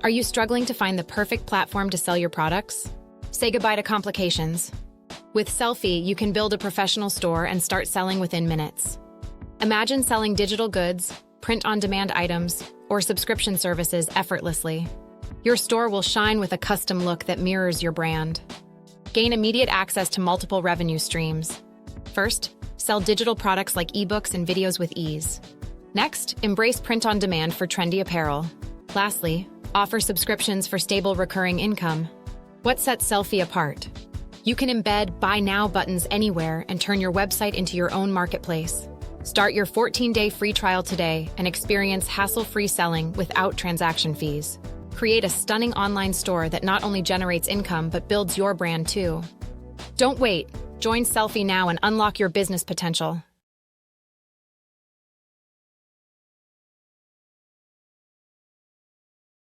Are you struggling to find the perfect platform to sell your products? Say goodbye to complications. With Sellfy, you can build a professional store and start selling within minutes. Imagine selling digital goods, print-on-demand items, or subscription services effortlessly. Your store will shine with a custom look that mirrors your brand. Gain immediate access to multiple revenue streams. First, sell digital products like ebooks and videos with ease. Next, embrace print-on-demand for trendy apparel. Lastly, offer subscriptions for stable recurring income. What sets Sellfy apart? You can embed Buy Now buttons anywhere and turn your website into your own marketplace. Start your 14-day free trial today and experience hassle-free selling without transaction fees. Create a stunning online store that not only generates income but builds your brand too. Don't wait. Join Sellfy now and unlock your business potential.